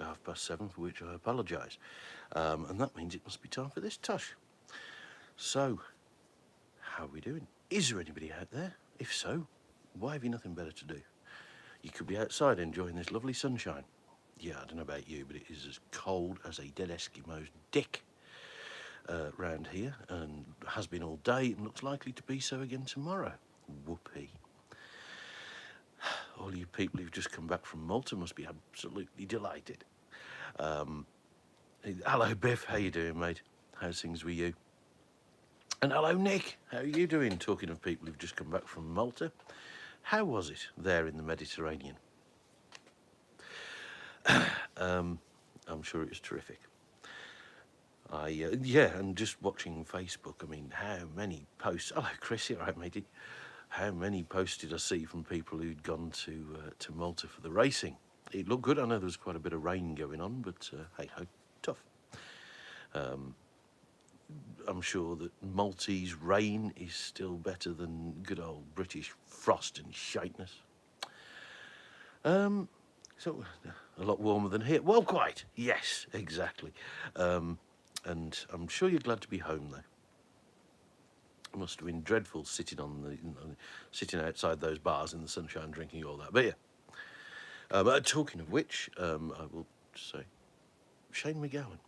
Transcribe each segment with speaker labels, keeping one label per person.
Speaker 1: after 7:30, for which I apologise. And that means it must be time for this tush. So, how are we doing? Is there anybody out there? If so, why have you nothing better to do? You could be outside enjoying this lovely sunshine. Yeah, I don't know about you, but it is as cold as a dead Eskimo's dick round here, and has been all day, and looks likely to be so again tomorrow. Whoopee. All you people who've just come back from Malta must be absolutely delighted. Hello, Biff. How you doing, mate? How's things with you? And hello, Nick. How are you doing? Talking of people who've just come back from Malta, how was it there in the Mediterranean? I'm sure it was terrific. Yeah, and just watching Facebook, I mean, how many posts... Hello, Chris, you all right, matey? How many posts did I see from people who'd gone to Malta for the racing? It looked good. I know there was quite a bit of rain going on, but hey-ho, tough. I'm sure that Maltese rain is still better than good old British frost and shiteness. So, a lot warmer than here. Well, quite. Yes, exactly. And I'm sure you're glad to be home, though. It must have been dreadful sitting sitting outside those bars in the sunshine, drinking all that beer. But talking of which, I will say, Shane McGowan,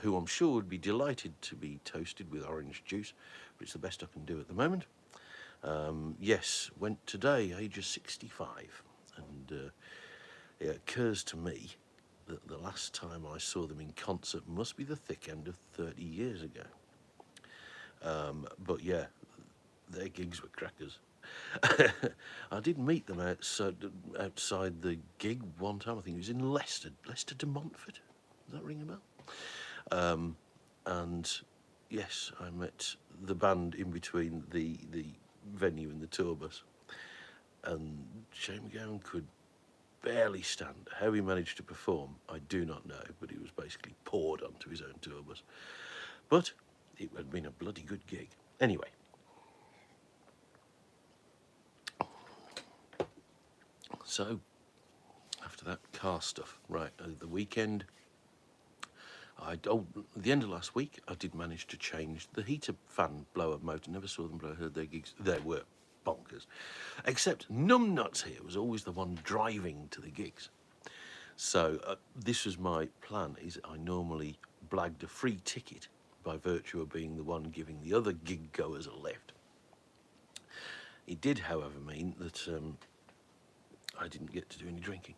Speaker 1: who I'm sure would be delighted to be toasted with orange juice, but it's the best I can do at the moment. Yes, went today, age of 65, and it occurs to me that the last time I saw them in concert must be the thick end of 30 years ago. But yeah, their gigs were crackers. I did meet them outside the gig one time. I think it was in Leicester de Montfort. Does that ring a bell? And yes, I met the band in between the venue and the tour bus. And Shane McGowan could barely stand. How he managed to perform, I do not know, but he was basically poured onto his own tour bus. But it had been a bloody good gig. Anyway. So, after that car stuff, right, the weekend, at the end of last week, I did manage to change the heater fan blower motor. Never saw them blow, heard their gigs. They were bonkers. Except numbnuts here was always the one driving to the gigs. So this was my plan, is I normally blagged a free ticket by virtue of being the one giving the other gig goers a lift. It did, however, mean that I didn't get to do any drinking,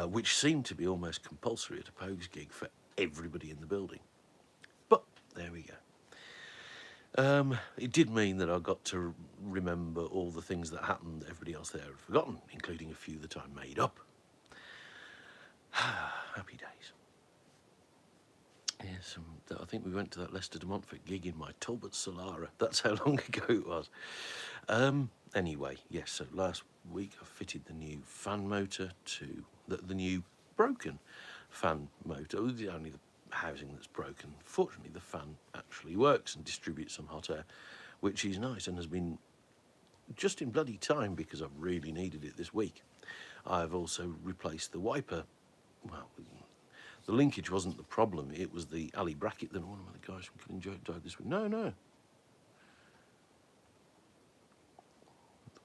Speaker 1: which seemed to be almost compulsory at a Pogues gig for everybody in the building. But there we go. It did mean that I got to remember all the things that happened that everybody else there had forgotten, including a few that I made up. Happy days. Yes, I think we went to that Leicester de Montfort gig in my Talbot Solara. That's how long ago it was. Anyway, yes, so last week I fitted the new fan motor to the new broken fan motor. Only the housing that's broken. Fortunately, the fan actually works and distributes some hot air, which is nice and has been just in bloody time because I've really needed it this week. I've also replaced the wiper. Well, the linkage wasn't the problem, it was the alley bracket that one of the guys from Killing Joke died this week. No. The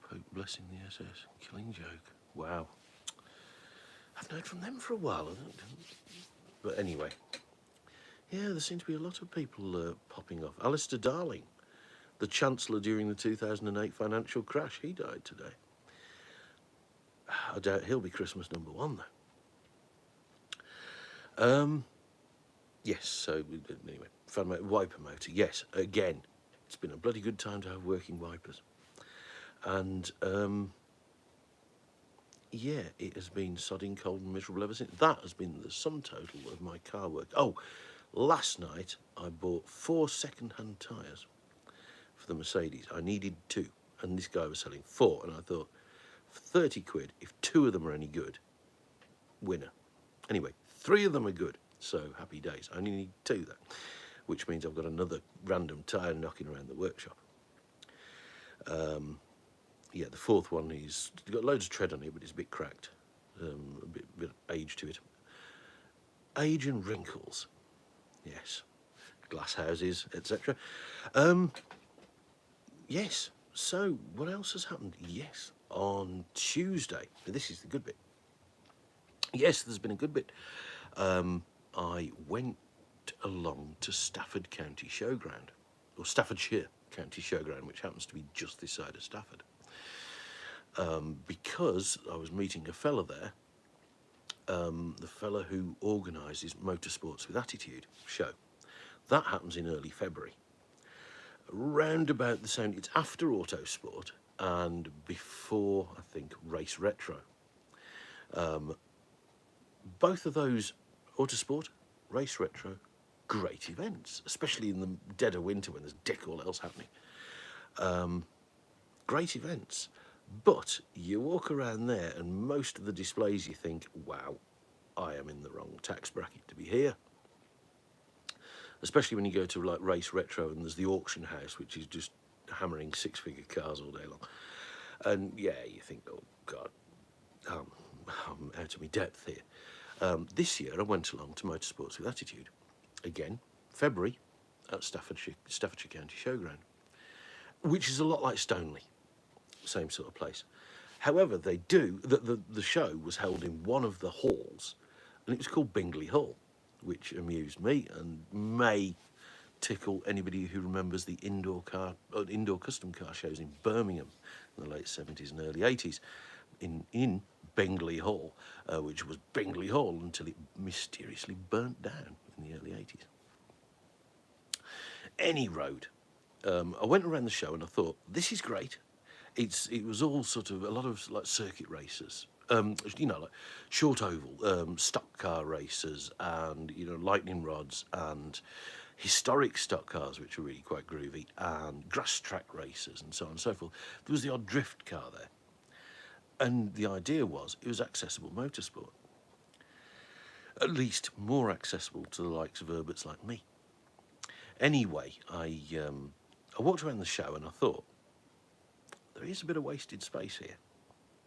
Speaker 1: Pope blessing the SS. Killing Joke. Wow. I haven't heard from them for a while. But anyway. Yeah, there seem to be a lot of people popping off. Alistair Darling, the Chancellor during the 2008 financial crash, he died today. I doubt he'll be Christmas #1, though. Yes, so anyway, fan motor, wiper motor, yes, again, it's been a bloody good time to have working wipers. And, yeah, it has been sodding cold and miserable ever since. That has been the sum total of my car work. Oh, last night I bought 4 second-hand tyres for the Mercedes. I needed 2, and this guy was selling 4, and I thought, for 30 quid, if 2 of them are any good, winner. Anyway, 3 of them are good, so happy days. I only need 2 though, which means I've got another random tyre knocking around the workshop. Yeah, the 4th one is got loads of tread on it, but it's a bit cracked, a bit age to it. age and wrinkles. Yes, glass houses, etc. Yes. So what else has happened? Yes, on Tuesday. This is the good bit. Yes, there's been a good bit. I went along to Stafford County Showground, or Staffordshire County Showground, which happens to be just this side of Stafford, because I was meeting a fella there, the fella who organises Motorsports with Attitude show. That happens in early February. Round about the same, it's after Autosport and before, I think, Race Retro. Both of those, Autosport, Race Retro, great events, especially in the dead of winter when there's dick all else happening. Great events. But you walk around there and most of the displays you think, wow, I am in the wrong tax bracket to be here. Especially when you go to like Race Retro and there's the auction house, which is just hammering six-figure cars all day long. And yeah, you think, oh God, I'm out of my depth here. This year I went along to Motorsports with Attitude. Again, February at Staffordshire County Showground, which is a lot like Stoneleigh, same sort of place. However, they do, the show was held in one of the halls, and it was called Bingley Hall, which amused me and may tickle anybody who remembers the indoor custom car shows in Birmingham in the late 70s and early 80s in Bingley Hall, which was Bingley Hall until it mysteriously burnt down in the early 80s. Any road. I went around the show and I thought, this is great. It was all sort of a lot of like circuit races, you know, like short oval, stock car races, and you know, lightning rods and historic stock cars, which are really quite groovy, and grass track races and so on and so forth. There was the odd drift car there, and the idea was it was accessible motorsport, at least more accessible to the likes of Herberts like me. Anyway, I walked around the show and I thought, there is a bit of wasted space here,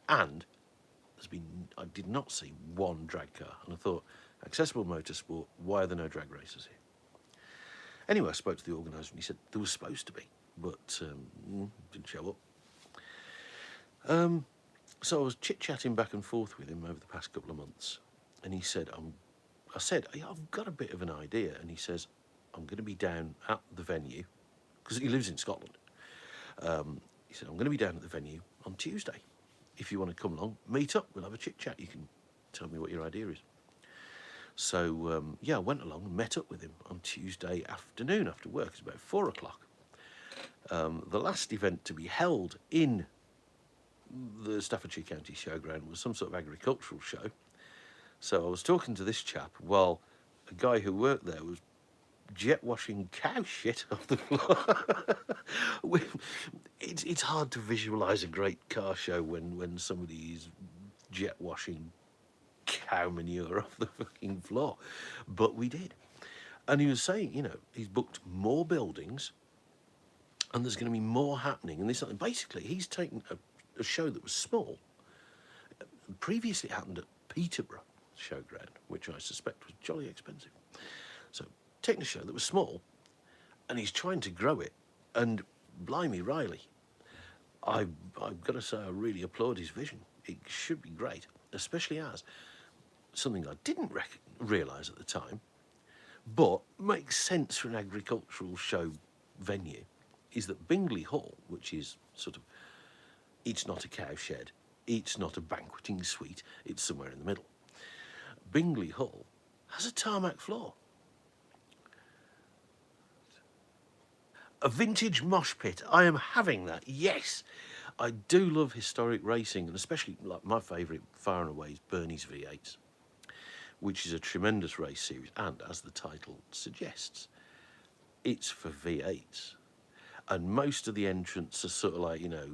Speaker 1: and I did not see one drag car, and I thought, accessible motorsport, why are there no drag races here? Anyway, I spoke to the organiser and he said there was supposed to be, but didn't show up. So I was chit-chatting back and forth with him over the past couple of months, and he said, I said, yeah, I've got a bit of an idea, and he says, I'm going to be down at the venue, because he lives in Scotland. He said, I'm going to be down at the venue on Tuesday. If you want to come along, meet up, we'll have a chit-chat. You can tell me what your idea is. So, yeah, I went along and met up with him on Tuesday afternoon after work. It's about 4 o'clock. The last event to be held in the Staffordshire County Showground was some sort of agricultural show. So I was talking to this chap while a guy who worked there was jet washing cow shit off the floor. It's hard to visualise a great car show when somebody is jet washing cow manure off the fucking floor, but we did. And he was saying, you know, he's booked more buildings and there's going to be more happening, and this basically he's taken a show that was small. Previously it happened at Peterborough Showground, which I suspect was jolly expensive. So taking a show that was small and he's trying to grow it, and blimey Riley, I've got to say I really applaud his vision. It should be great, especially as something I didn't realise at the time, but makes sense for an agricultural show venue, is that Bingley Hall, which is sort of, it's not a cowshed, it's not a banqueting suite, it's somewhere in the middle. Bingley Hall has a tarmac floor. A vintage mosh pit. I am having that, yes. I do love historic racing, and especially like my favourite far and away is Bernie's V8s, which is a tremendous race series, and as the title suggests, it's for V8s. And most of the entrants are sort of like, you know,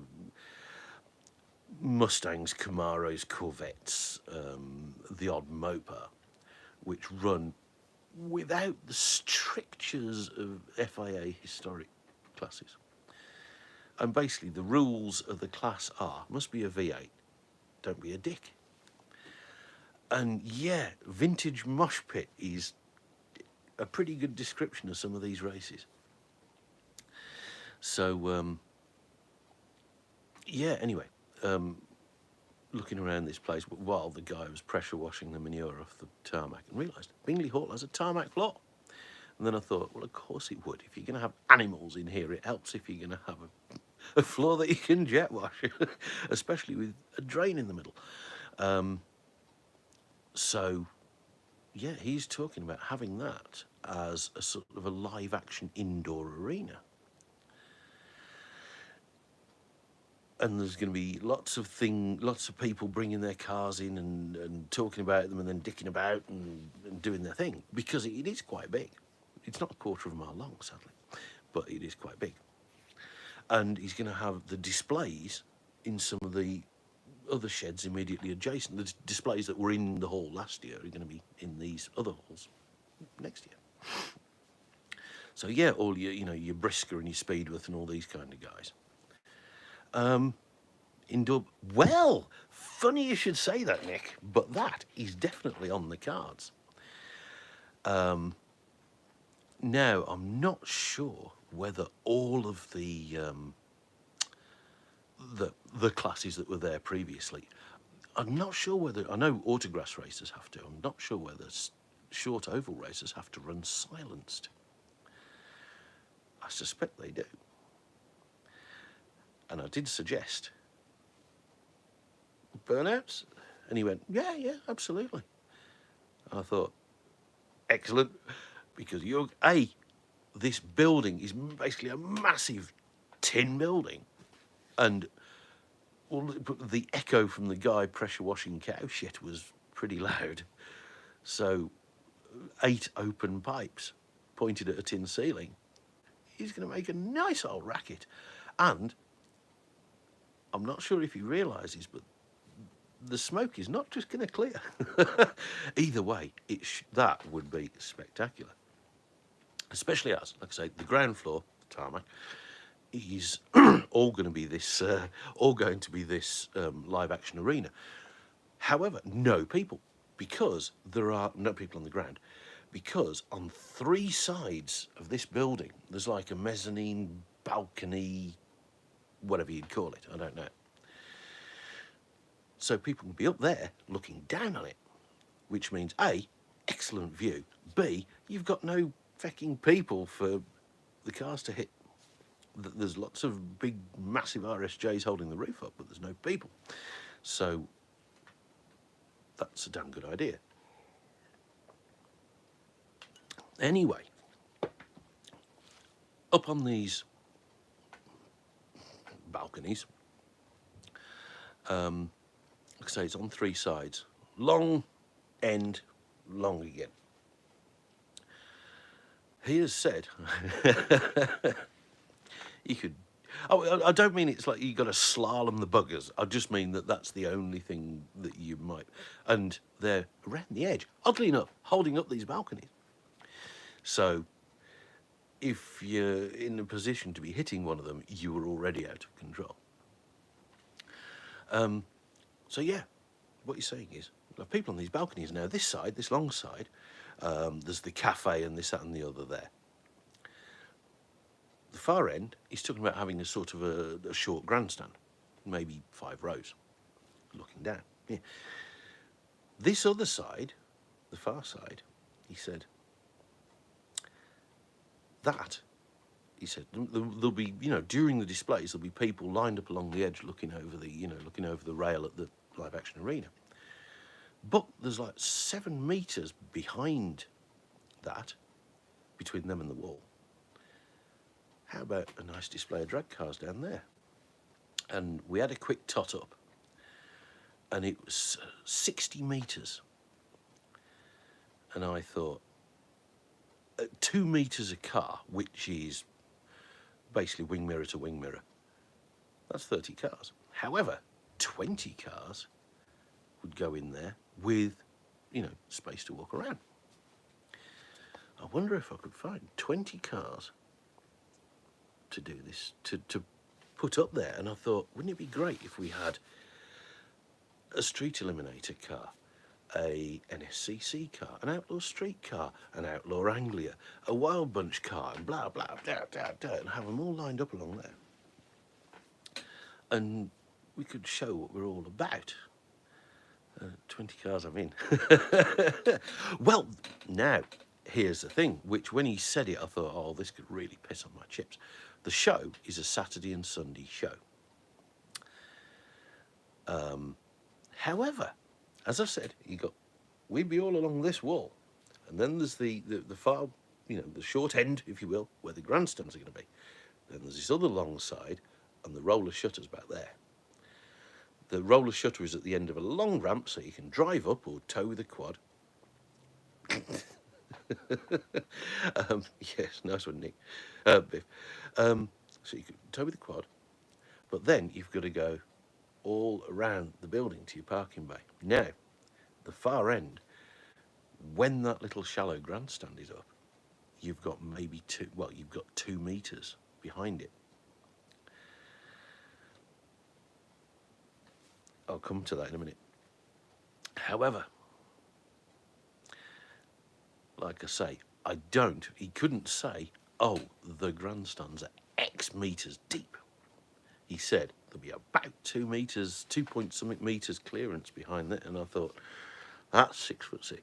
Speaker 1: Mustangs, Camaros, Corvettes, the odd Mopar, which run without the strictures of FIA historic classes. And basically the rules of the class are, must be a V8, don't be a dick. And yeah, vintage mosh pit is a pretty good description of some of these races. So yeah, anyway, looking around this place while the guy was pressure washing the manure off the tarmac, and realised Bingley Hall has a tarmac floor. And then I thought, well, of course it would. If you're going to have animals in here, it helps if you're going to have a floor that you can jet wash, especially with a drain in the middle. So, yeah, he's talking about having that as a sort of a live action indoor arena. And there's going to be lots of people bringing their cars in and talking about them and then dicking about and doing their thing, because it is quite big. It's not a quarter of a mile long, sadly, but it is quite big. And he's going to have the displays in some of the other sheds immediately adjacent. The displays that were in the hall last year are going to be in these other halls next year. So yeah, all your Brisker and your Speedworth and all these kind of guys. Indoor. Well, funny you should say that, Nick, but that is definitely on the cards. Now, I'm not sure whether all of the classes that were there previously, I'm not sure whether, I know autograss racers have to, I'm not sure whether short oval racers have to run silenced. I suspect they do. And I did suggest burnouts, and he went, yeah, absolutely. And I thought, excellent, because this building is basically a massive tin building, and the echo from the guy pressure washing cow shit was pretty loud. So 8 open pipes pointed at a tin ceiling. He's going to make a nice old racket. And I'm not sure if he realises, but the smoke is not just going to clear. Either way, that would be spectacular. Especially as, like I say, the ground floor, the tarmac, is all going to be this live action arena. However, no people, because there are no people on the ground, because on 3 sides of this building there's like a mezzanine, balcony, whatever you'd call it, I don't know. So people will be up there looking down on it, which means A, excellent view, B, you've got no fecking people for the cars to hit. There's lots of big, massive RSJs holding the roof up, but there's no people. So that's a damn good idea. Anyway, up on these balconies, like I say, it's on 3 sides. Long end, long again. He has said, you could, I don't mean it's like you got to slalom the buggers. I just mean that that's the only thing that you might, and they're around the edge, oddly enough, holding up these balconies. So if you're in a position to be hitting one of them, you are already out of control. So yeah, what you're saying is, there are people on these balconies now. This side, this long side, there's the cafe and this, that, and the other there. The far end, he's talking about having a sort of a short grandstand, maybe 5 rows, looking down. Yeah. This other side, the far side, he said, there'll be, during the displays, there'll be people lined up along the edge looking over the rail at the live action arena. But there's like 7 meters behind that, between them and the wall. How about a nice display of drag cars down there? And we had a quick tot up, and it was 60 meters. And I thought, 2 meters a car, which is basically wing mirror to wing mirror, that's 30 cars. However, 20 cars would go in there with, space to walk around. I wonder if I could find 20 cars to do this, to put up there. And I thought, wouldn't it be great if we had a street eliminator car, a NSCC car, an outlaw street car, an outlaw Anglia, a wild bunch car, and blah, blah, blah, blah, blah, and have them all lined up along there. And we could show what we're all about. 20 cars I'm in. Well, now, here's the thing, which when he said it, I thought, oh, this could really piss on my chips. The show is a Saturday and Sunday show. However, as I've said, we'd be all along this wall. And then there's the far, the short end, if you will, where the grandstands are going to be. Then there's this other long side, and the roller shutter's back there. The roller shutter is at the end of a long ramp, so you can drive up or tow with a quad. Yes, nice one, Nick. Biff. So you can tow with a quad, but then you've got to go all around the building to your parking bay. Now, the far end, when that little shallow grandstand is up, you've got you've got 2 meters behind it. I'll come to that in a minute. However, like I say, he couldn't say, oh, the grandstands are X meters deep. He said there'll be about 2 meters, 2 point something meters clearance behind it. And I thought, that's 6'6".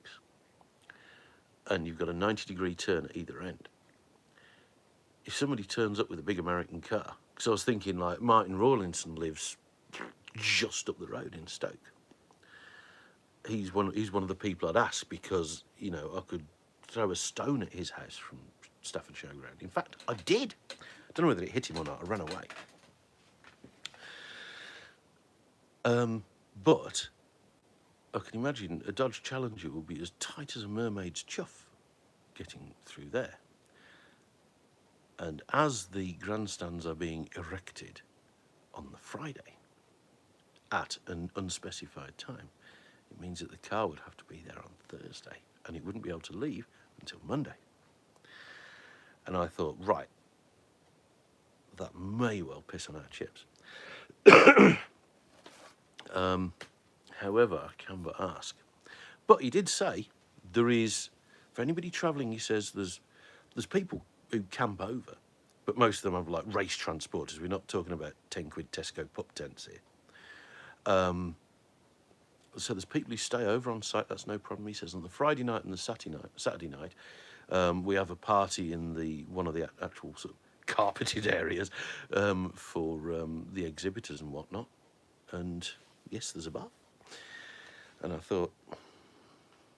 Speaker 1: And you've got a 90-degree turn at either end. If somebody turns up with a big American car, because I was thinking like Martin Rawlinson lives just up the road in Stoke. He's one of the people I'd ask, because I could throw a stone at his house from Staffordshire Ground. In fact, I did. I don't know whether it hit him or not. I ran away. But I can imagine a Dodge Challenger will be as tight as a mermaid's chuff getting through there. And as the grandstands are being erected on the Friday at an unspecified time, it means that the car would have to be there on Thursday, and it wouldn't be able to leave until Monday. And I thought, right, that may well piss on our chips. However, I can but ask. But he did say there is, for anybody travelling, he says there's people who camp over, but most of them have like race transporters. We're not talking about 10 quid Tesco pup tents here. So there's people who stay over on site, that's no problem. He says on the Friday night and the Saturday night, we have a party in one of the actual sort of carpeted areas for the exhibitors and whatnot. And yes, there's a bar. And I thought,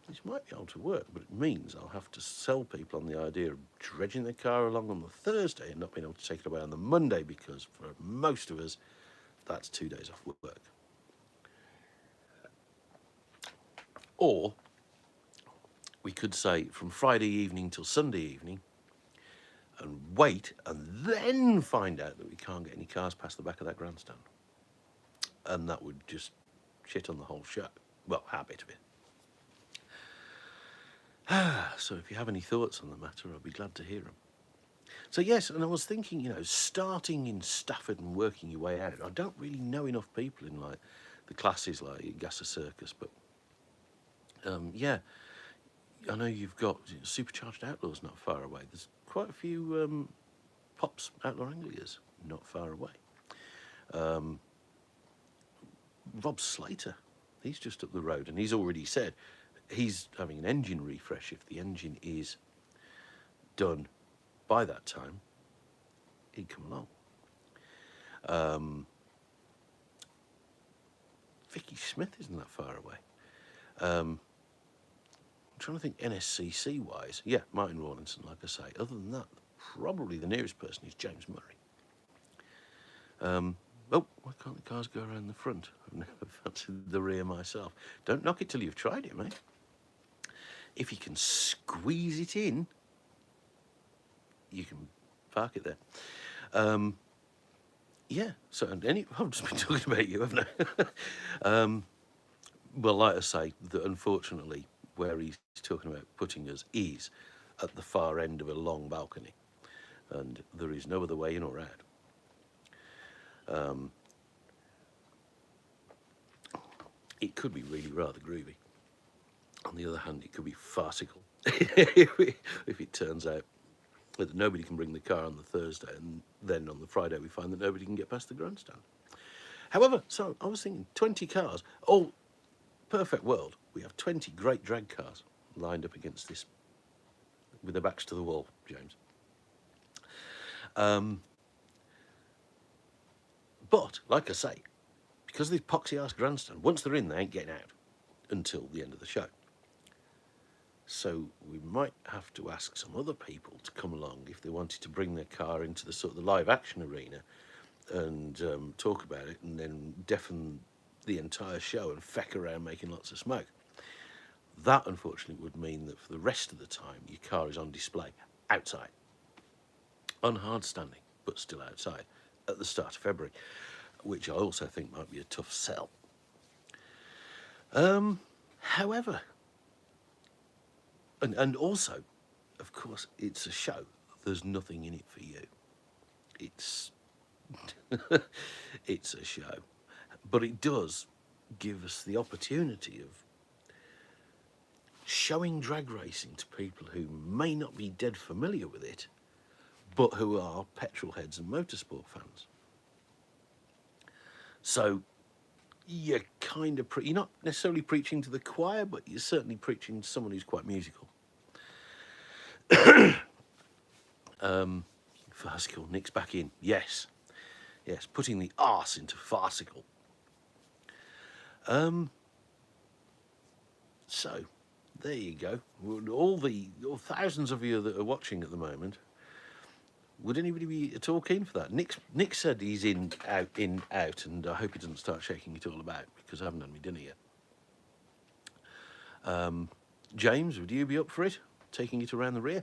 Speaker 1: this might be able to work, but it means I'll have to sell people on the idea of dredging their car along on the Thursday and not being able to take it away on the Monday, because for most of us, that's 2 days off work. Or we could say from Friday evening till Sunday evening and wait and then find out that we can't get any cars past the back of that grandstand. And that would just shit on the whole show. Well, our bit of it. So if you have any thoughts on the matter, I'll be glad to hear them. So yes, and I was thinking, starting in Stafford and working your way out. I don't really know enough people in like the classes like Gasser Circus, but yeah, I know you've got Supercharged Outlaws not far away. There's quite a few Pops Outlaw Anglias not far away. Rob Slater, he's just up the road, and he's already said he's having an engine refresh. If the engine is done by that time, he'd come along. Vicky Smith isn't that far away. I'm trying to think NSCC wise. Yeah, Martin Rawlinson, like I say. Other than that, probably the nearest person is James Murray. Oh, why can't the cars go around the front? I've never fancied the rear myself. Don't knock it till you've tried it, mate. If you can squeeze it in, you can park it there. Yeah, so I've just been talking about you, haven't I? Well, like I say, unfortunately, where he's talking about putting us is at the far end of a long balcony, and there is no other way in or out. It could be really rather groovy. On the other hand, it could be farcical if it turns out that nobody can bring the car on the Thursday, and then on the Friday we find that nobody can get past the grandstand. However, so I was thinking 20 cars, all perfect world. We have 20 great drag cars lined up against this with their backs to the wall, James. But, like I say, because of this poxy-ass grandstand, once they're in, they ain't getting out until the end of the show. So we might have to ask some other people to come along if they wanted to bring their car into the sort of the live action arena and talk about it, and then deafen the entire show and feck around making lots of smoke. That, unfortunately, would mean that for the rest of the time, your car is on display outside, on hard standing, but still outside at the start of February, which I also think might be a tough sell. However, and also, of course, it's a show. There's nothing in it for you. It's it's a show, but it does give us the opportunity of showing drag racing to people who may not be dead familiar with it, but who are petrol heads and motorsport fans. So you're kind of you're not necessarily preaching to the choir, but you're certainly preaching to someone who's quite musical. Farcical, Nick's back in. Yes, putting the arse into farcical. So there you go. All thousands of you that are watching at the moment. Would anybody be at all keen for that? Nick said he's in, out, and I hope he doesn't start shaking it all about because I haven't done my dinner yet. James, would you be up for it? Taking it around the rear?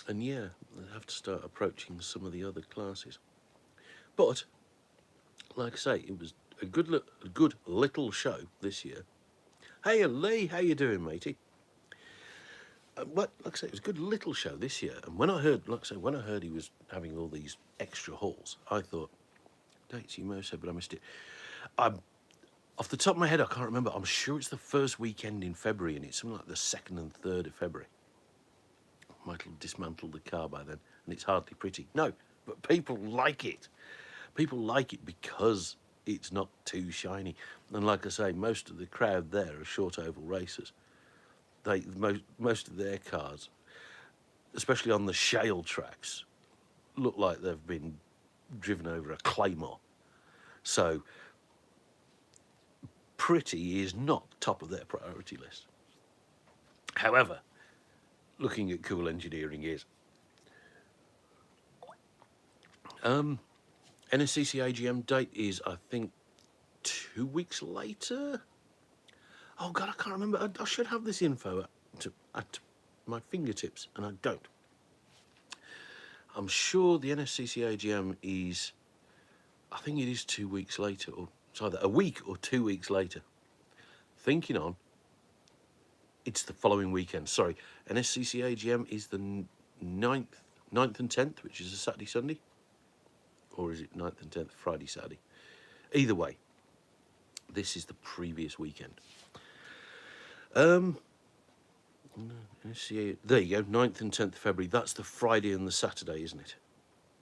Speaker 1: And yeah, I have to start approaching some of the other classes. But, like I say, it was a good little show this year. Hey Lee, how you doing, matey? Like I say, it was a good little show this year. And when I heard, he was having all these extra halls, I thought, dates you may have said, but I missed it. Off the top of my head, I can't remember. I'm sure it's the first weekend in February, and it's something like the 2nd and 3rd of February. Might have dismantled the car by then, and it's hardly pretty. No, but people like it. People like it because it's not too shiny. And like I say, most of the crowd there are short oval racers. Most of their cars, especially on the shale tracks, look like they've been driven over a claymore. So pretty is not top of their priority list. However, looking at cool engineering is. NSCC AGM date is, I think, 2 weeks later. Oh God, I can't remember. I should have this info at my fingertips, and I don't. I'm sure the NSCC AGM is, I think it is 2 weeks later, or it's either a week or 2 weeks later. Thinking on, it's the following weekend. Sorry, NSCC AGM is the 9th and 10th, which is a Saturday, Sunday. Or is it 9th and 10th, Friday, Saturday? Either way, this is the previous weekend. There you go, 9th and 10th February. That's the Friday and the Saturday, isn't it?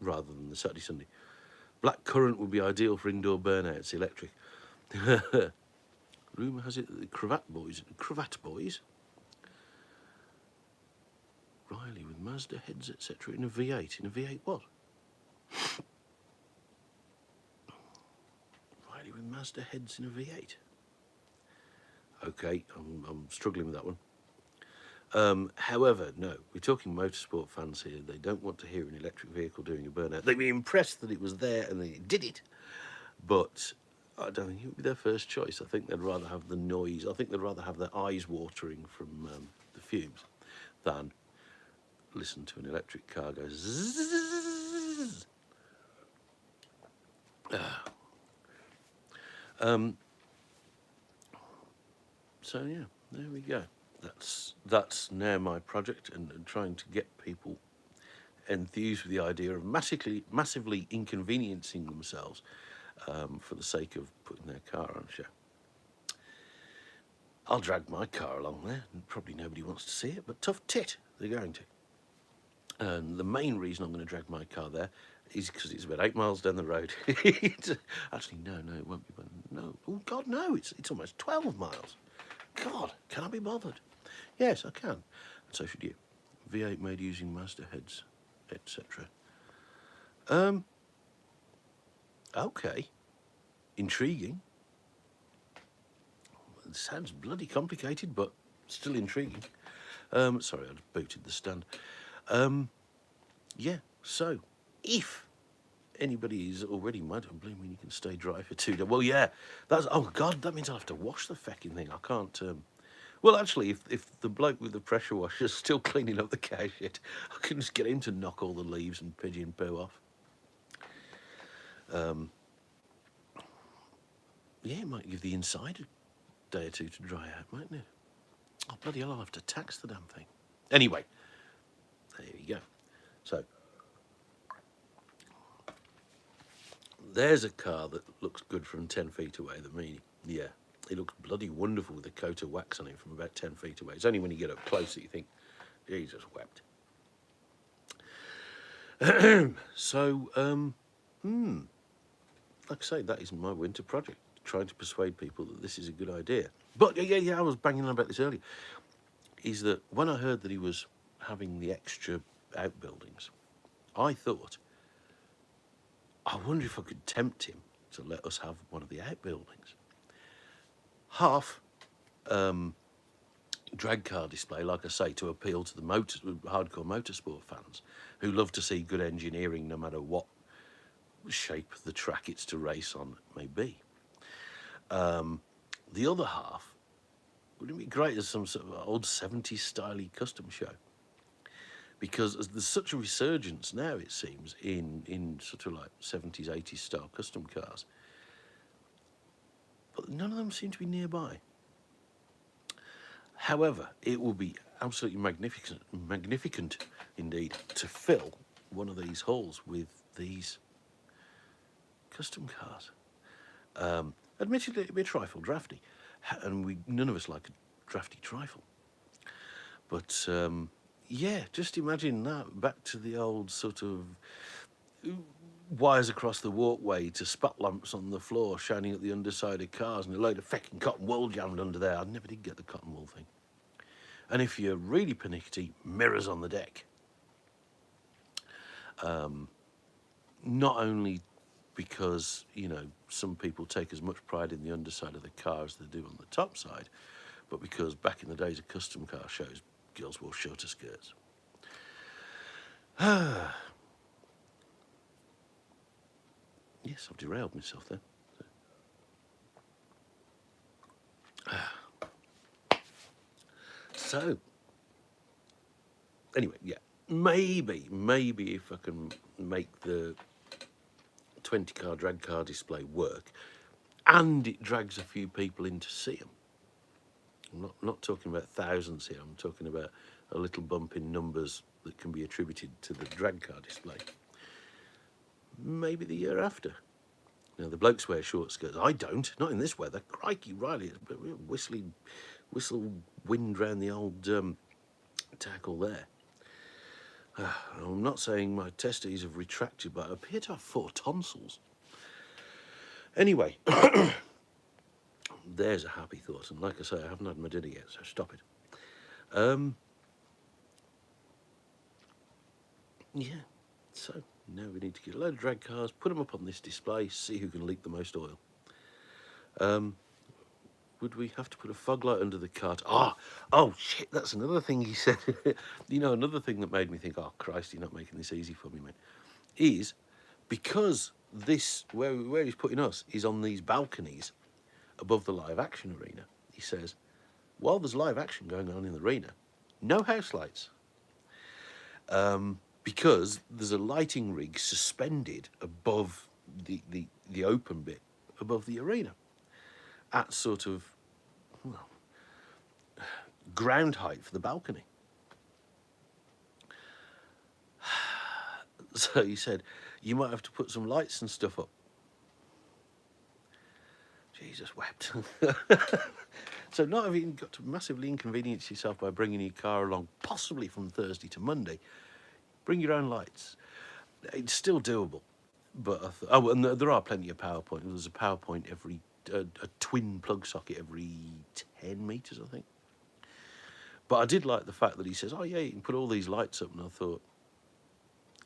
Speaker 1: Rather than the Saturday, Sunday. Black currant would be ideal for indoor burnouts, electric. Rumour has it that the Cravat Boys, Riley with Mazda heads, etc. in a V8. In a V8 what? Riley with Mazda heads in a V8. Okay, I'm struggling with that one. However, no, we're talking motorsport fans here. They don't want to hear an electric vehicle doing a burnout. They'd be impressed that it was there and they did it, but I don't think it would be their first choice. I think they'd rather have the noise. I think they'd rather have their eyes watering from the fumes than listen to an electric car go zzz. So yeah, there we go. That's now my project, and trying to get people enthused with the idea of massively inconveniencing themselves for the sake of putting their car on show. I'll drag my car along there, and probably nobody wants to see it, but tough tit, they're going to. And the main reason I'm going to drag my car there is because it's about 8 miles down the road. Actually, no, it won't be. But no, oh God, no! It's almost 12 miles. God, can I be bothered? Yes, I can. And so should you. V8 made using Mazda heads, etc. Okay, intriguing. It sounds bloody complicated, but still intriguing. Sorry, I booted the stand. Yeah, so if anybody is already mad, I'm blaming you can stay dry for 2 days. Well, yeah, that's, oh God, that means I'll have to wash the fecking thing. I can't, well, actually, if the bloke with the pressure washer is still cleaning up the cow shit, I can just get him to knock all the leaves and pigeon poo off. Yeah, it might give the inside a day or two to dry out, mightn't it? Oh, bloody hell, I'll have to tax the damn thing. Anyway, there you go. So, there's a car that looks good from 10 feet away, the Mini. Yeah, it looks bloody wonderful with a coat of wax on it from about 10 feet away. It's only when you get up close that you think, Jesus wept. So, like I say, that is my winter project, trying to persuade people that this is a good idea. But, yeah, I was banging on about this earlier, is that when I heard that he was having the extra outbuildings, I thought, I wonder if I could tempt him to let us have one of the outbuildings. Half drag car display, like I say, to appeal to the hardcore motorsport fans who love to see good engineering no matter what shape the track it's to race on may be. The other half, wouldn't it be great as some sort of old 70s styly custom show? Because there's such a resurgence now, it seems, in sort of like 70s, 80s style custom cars. But none of them seem to be nearby. However, it will be absolutely magnificent indeed to fill one of these halls with these custom cars. Admittedly, it'll be a trifle drafty, and none of us like a drafty trifle. But yeah, just imagine that back to the old sort of wires across the walkway to spot lamps on the floor shining at the underside of cars and a load of fecking cotton wool jammed under there. I never did get the cotton wool thing. And if you're really pernickety, mirrors on the deck. Not only because, you know, some people take as much pride in the underside of the car as they do on the top side, but because back in the days of custom car shows, girls wore shorter skirts. Yes, I've derailed myself then. So, anyway, yeah, maybe if I can make the 20-car drag car display work, and it drags a few people in to see them. I'm not talking about thousands here. I'm talking about a little bump in numbers that can be attributed to the drag car display. Maybe the year after. Now, the blokes wear short skirts. I don't. Not in this weather. Crikey, Riley. It's a whistle wind round the old tackle there. I'm not saying my testes have retracted, but I appear to have 4 tonsils. Anyway, there's a happy thought. And like I say, I haven't had my dinner yet, so stop it. Yeah, so now we need to get a load of drag cars, put them up on this display, see who can leak the most oil. Would we have to put a fog light under the cart? Oh shit, that's another thing he said. You know, another thing that made me think, oh Christ, you're not making this easy for me, man, is because this, where he's putting us, is on these balconies above the live action arena. He says, while there's live action going on in the arena, no house lights. Because there's a lighting rig suspended above the open bit above the arena at sort of, well, ground height for the balcony. So he said, you might have to put some lights and stuff up. Jesus wept. So not having got to massively inconvenience yourself by bringing your car along, possibly from Thursday to Monday, bring your own lights. It's still doable. But oh, and there are plenty of power points. There's a power point every, a twin plug socket every 10 metres, I think. But I did like the fact that he says, oh yeah, you can put all these lights up. And I thought,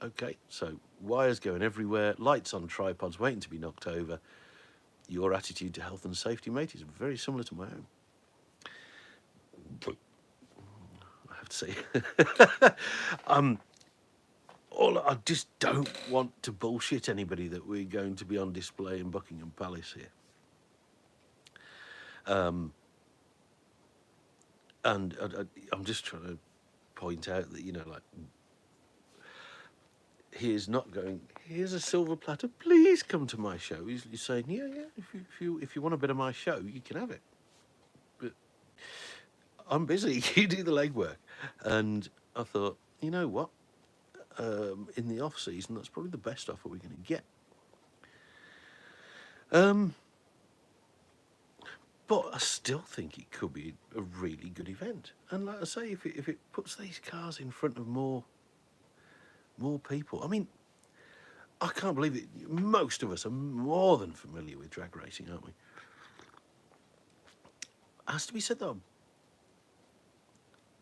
Speaker 1: okay, so wires going everywhere, lights on tripods waiting to be knocked over. Your attitude to health and safety, mate, is very similar to my own. I have to say. I just don't want to bullshit anybody that we're going to be on display in Buckingham Palace here. And I'm just trying to point out that, you know, like, here's not going, here's a silver platter, please come to my show. He's saying, yeah, if you want a bit of my show, you can have it. But I'm busy, you do the legwork. And I thought, you know what? In the off season, that's probably the best offer we're going to get. But I still think it could be a really good event. And like I say, if it puts these cars in front of more people, I mean, I can't believe it. Most of us are more than familiar with drag racing, aren't we? It has to be said, though,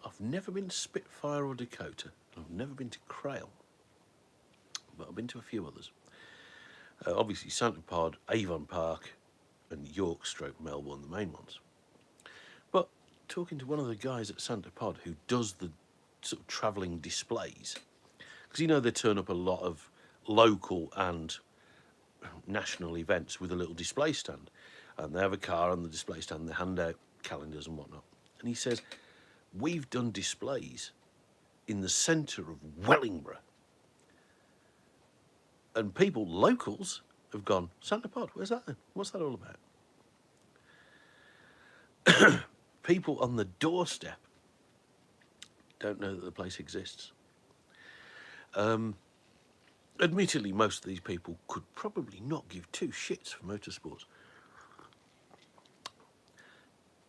Speaker 1: I've never been to Spitfire or Dakota. I've never been to Crail. But I've been to a few others. Obviously, Santa Pod, Avon Park, and York / Melbourne, the main ones. But talking to one of the guys at Santa Pod who does the sort of travelling displays, because you know they turn up a lot of local and national events with a little display stand, and they have a car on the display stand, they hand out calendars and whatnot. And he says, we've done displays in the centre of Wellingborough, and people, locals, have gone, Santa Pod, where's that then? What's that all about? People on the doorstep don't know that the place exists. Admittedly, most of these people could probably not give two shits for motorsports.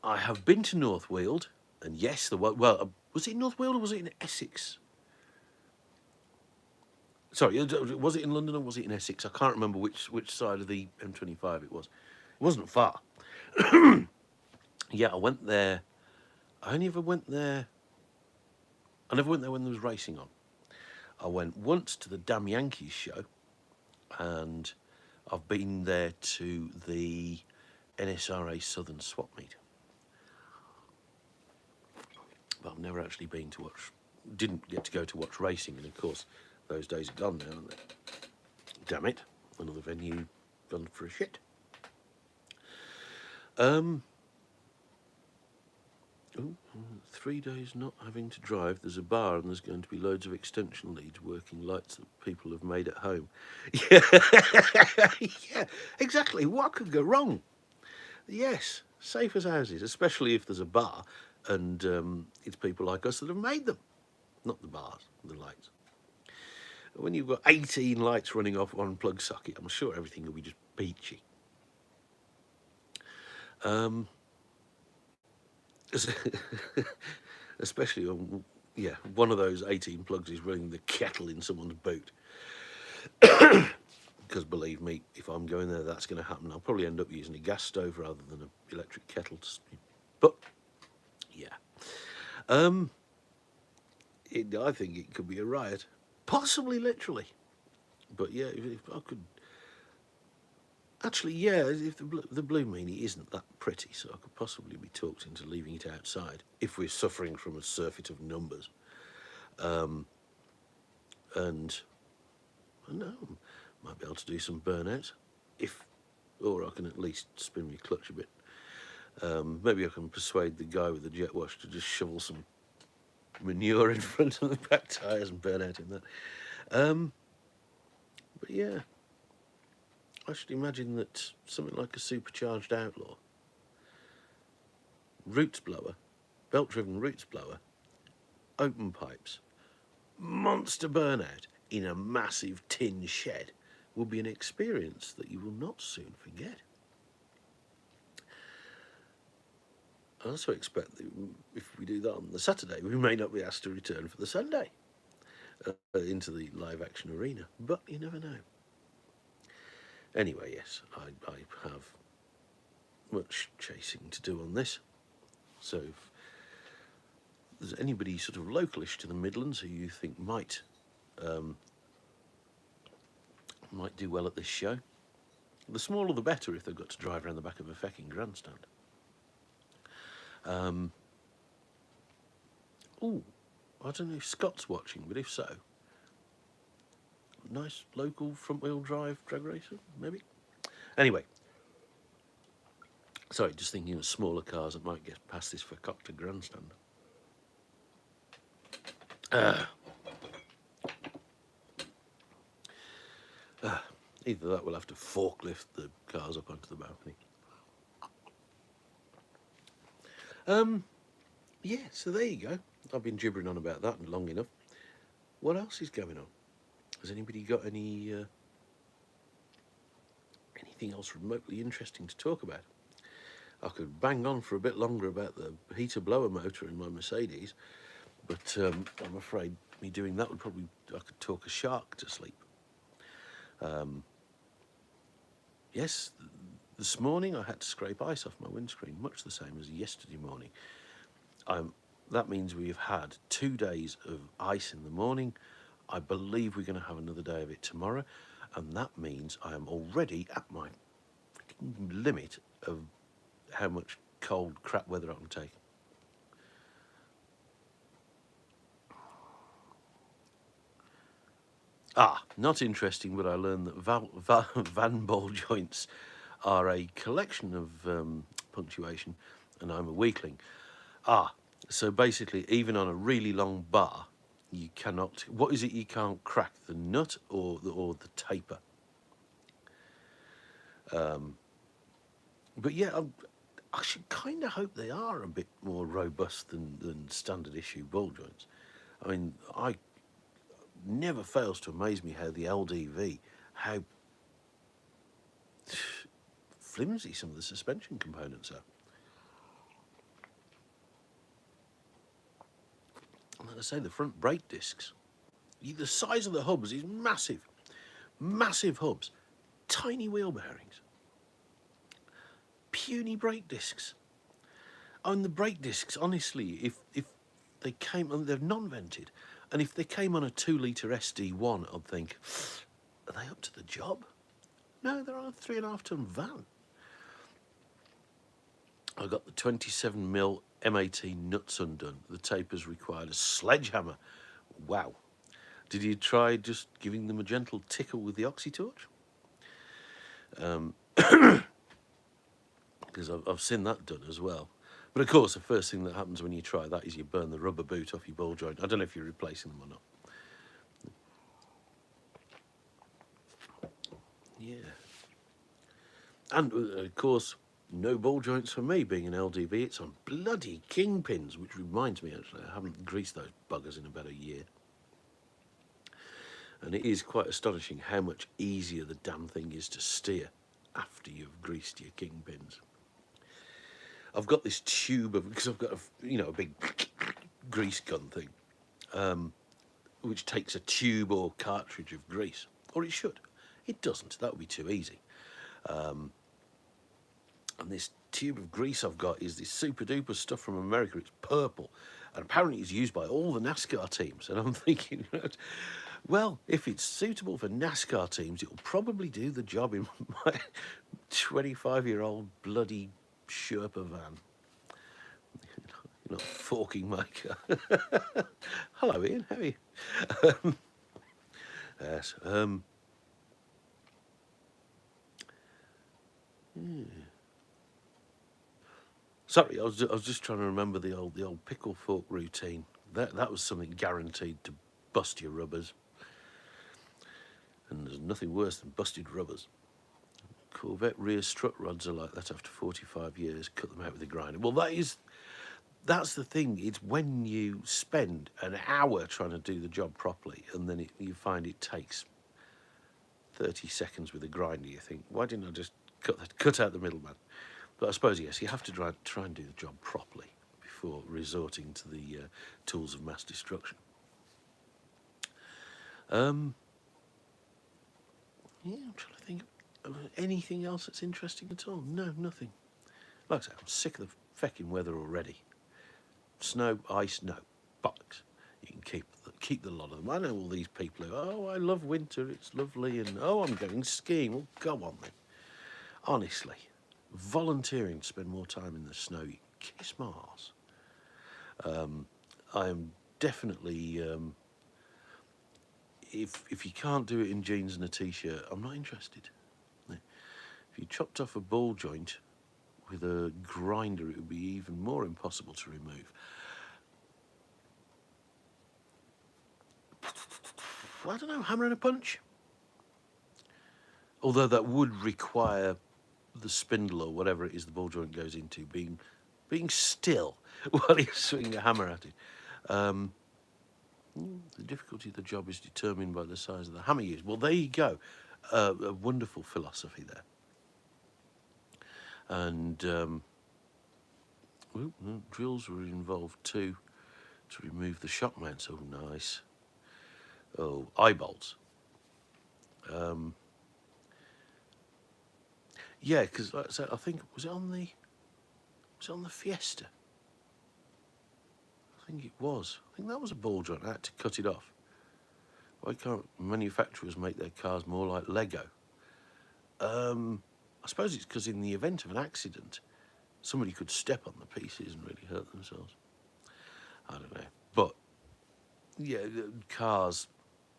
Speaker 1: I have been to North Weald, and yes, was it North Weald or was it in Essex? Sorry, was it in London or was it in Essex? I can't remember which side of the M25 it was. It wasn't far. Yeah, I went there. I never went there when there was racing on. I went once to the Damn Yankees show, and I've been there to the NSRA Southern Swap Meet. But I've never actually been to didn't get to go to watch racing, and of course, those days are gone now, aren't they? Damn it, another venue gone for a shit. 3 days not having to drive, there's a bar and there's going to be loads of extension leads working lights that people have made at home. Yeah, yeah, exactly. What could go wrong? Yes, safe as houses, especially if there's a bar and it's people like us that have made them. Not the bars, the lights. When you've got 18 lights running off one plug socket, I'm sure everything will be just peachy. Especially on, yeah, one of those 18 plugs is running the kettle in someone's boot. Because believe me, if I'm going there, that's going to happen. I'll probably end up using a gas stove rather than an electric kettle. But yeah, I think it could be a riot, possibly literally. But yeah, if I could. Actually, yeah, if the Blue Meanie isn't that pretty, so I could possibly be talked into leaving it outside if we're suffering from a surfeit of numbers. And I don't know, might be able to do some burnouts, or I can at least spin my clutch a bit. Maybe I can persuade the guy with the jet wash to just shovel some manure in front of the back tyres and burn out in that. But yeah. I should imagine that something like a supercharged Outlaw, roots blower, belt-driven roots blower, open pipes, monster burnout in a massive tin shed will be an experience that you will not soon forget. I also expect that if we do that on the Saturday, we may not be asked to return for the Sunday into the live action arena, but you never know. Anyway, yes, I have much chasing to do on this. So if there's anybody sort of localish to the Midlands who you think might do well at this show, the smaller the better if they've got to drive around the back of a fecking grandstand. Oh, I don't know if Scott's watching, but if so, nice local front-wheel drive drag racer, maybe? Anyway, sorry, just thinking of smaller cars that might get past this concocted grandstand. Either that, we'll have to forklift the cars up onto the balcony. Yeah, so there you go. I've been gibbering on about that long enough. What else is going on? Has anybody got anything else remotely interesting to talk about? I could bang on for a bit longer about the heater blower motor in my Mercedes, but I'm afraid me doing that would probably, I could talk a shark to sleep. Yes, this morning I had to scrape ice off my windscreen, much the same as yesterday morning. That means we've had 2 days of ice in the morning. I believe we're going to have another day of it tomorrow, and that means I am already at my limit of how much cold crap weather I can take. Not interesting, but I learned that van ball joints are a collection of punctuation, and I'm a weakling. So basically, even on a really long bar, you cannot. What is it you can't crack? The nut or the taper? But yeah, I should kind of hope they are a bit more robust than standard issue ball joints. I mean, I never fails to amaze me how the LDV, how flimsy some of the suspension components are. And like I say, the front brake discs, the size of the hubs is massive. Massive hubs, tiny wheel bearings, puny brake discs. And the brake discs, honestly, if they came, and they're non-vented, and if they came on a 2-litre SD1, I'd think, are they up to the job? No, they're on a 3.5-ton van. I got the 27mm M18 nuts undone. The tapers required a sledgehammer. Wow. Did you try just giving them a gentle tickle with the oxy-torch? Because I've seen that done as well. But of course, the first thing that happens when you try that is you burn the rubber boot off your ball joint. I don't know if you're replacing them or not. Yeah. And of course, no ball joints for me, being an LDV. It's on bloody kingpins, which reminds me, actually, I haven't greased those buggers in about a year. And it is quite astonishing how much easier the damn thing is to steer after you've greased your kingpins. I've got this tube of, because I've got a big grease gun thing, which takes a tube or cartridge of grease, or it should. It doesn't. That would be too easy. And this tube of grease I've got is this super duper stuff from America. It's purple, and apparently it's used by all the NASCAR teams. And I'm thinking, well, if it's suitable for NASCAR teams, it'll probably do the job in my 25-year-old bloody Sherpa van. You're not forking my car. Hello, Ian. How are you? Yes. Sorry, I was just trying to remember the old pickle fork routine. That was something guaranteed to bust your rubbers. And there's nothing worse than busted rubbers. Corvette rear strut rods are like that after 45 years. Cut them out with a grinder. Well, that's the thing. It's when you spend an hour trying to do the job properly, and then you find it takes 30 seconds with a grinder. You think, why didn't I just cut out the middleman? But I suppose, yes, you have to try and do the job properly before resorting to the tools of mass destruction. Um, yeah, I'm trying to think of anything else that's interesting at all. No, nothing. Like I say, I'm sick of the fecking weather already. Snow, ice, no. Bollocks. You can keep the lot of them. I know all these people who, oh, I love winter, it's lovely, and oh, I'm going skiing. Well, go on then. Honestly, volunteering to spend more time in the snow, you kiss my arse. I am definitely, if you can't do it in jeans and a t-shirt, I'm not interested. If you chopped off a ball joint with a grinder, it would be even more impossible to remove. I don't know, hammer and a punch? Although that would require the spindle or whatever it is the ball joint goes into being still while you swing a hammer at it. The difficulty of the job is determined by the size of the hammer used. Well, there you go. A wonderful philosophy there. And drills were involved too to remove the shock mounts. Oh, nice. Oh, eye bolts. Yeah, because like I said, I think was it on the Fiesta? I think it was. I think that was a ball joint. I had to cut it off. Why can't manufacturers make their cars more like Lego? I suppose it's because in the event of an accident, somebody could step on the pieces and really hurt themselves. I don't know. But, yeah, cars,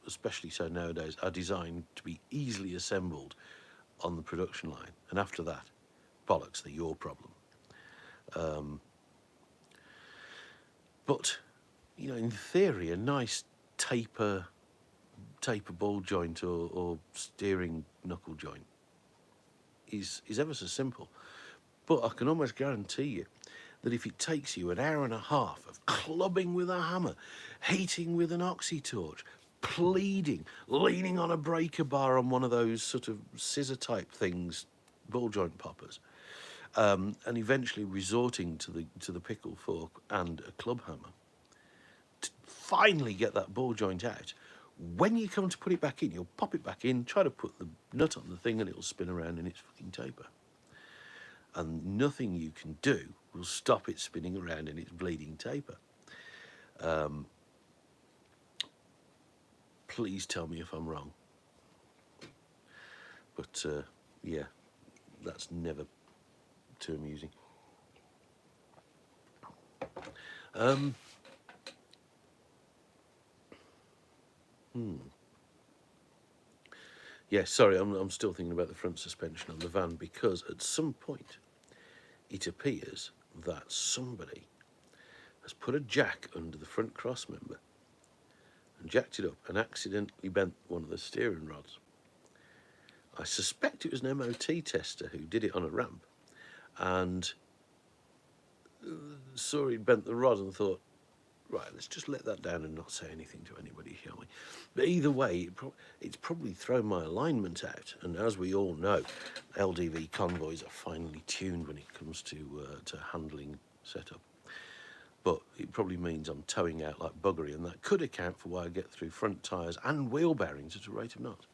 Speaker 1: especially so nowadays, are designed to be easily assembled on the production line. And after that, bollocks, they're your problem. But, you know, in theory, a nice taper ball joint or steering knuckle joint is ever so simple. But I can almost guarantee you that if it takes you an hour and a half of clubbing with a hammer, heating with an oxy torch, pleading, leaning on a breaker bar on one of those sort of scissor type things, ball joint poppers, and eventually resorting to the pickle fork and a club hammer to finally get that ball joint out. When you come to put it back in, you'll pop it back in, try to put the nut on the thing, and it'll spin around in its fucking taper. And nothing you can do will stop it spinning around in its bleeding taper. Please tell me if I'm wrong. But, yeah, that's never too amusing. Yeah, sorry, I'm still thinking about the front suspension on the van, because at some point it appears that somebody has put a jack under the front cross member and jacked it up and accidentally bent one of the steering rods. I suspect it was an MOT tester who did it on a ramp and saw he'd bent the rod and thought, right, let's just let that down and not say anything to anybody, shall we? But either way, it's probably thrown my alignment out. And as we all know, LDV convoys are finely tuned when it comes to handling setup. But it probably means I'm towing out like buggery, and that could account for why I get through front tyres and wheel bearings at a rate of knots.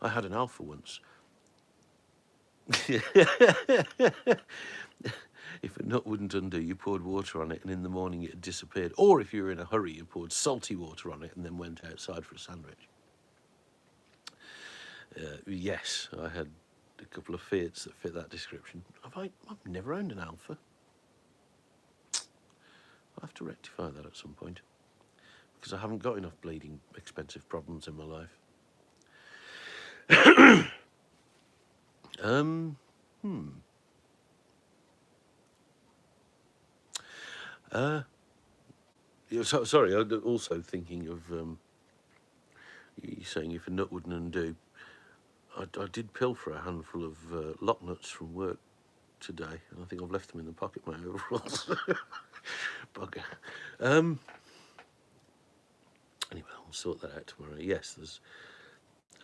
Speaker 1: I had an Alpha once. If a nut wouldn't undo, you poured water on it and in the morning it had disappeared. Or if you were in a hurry, you poured salty water on it and then went outside for a sandwich. Yes, I had a couple of Fiats that fit that description. I've never owned an Alpha. I'll have to rectify that at some point, because I haven't got enough bleeding expensive problems in my life. Sorry, I'm also thinking of you saying if a nut wouldn't undo. I did pilfer a handful of lock nuts from work today, and I think I've left them in the pocket of my overalls. Bugger. Anyway, I'll sort that out tomorrow. Yes, it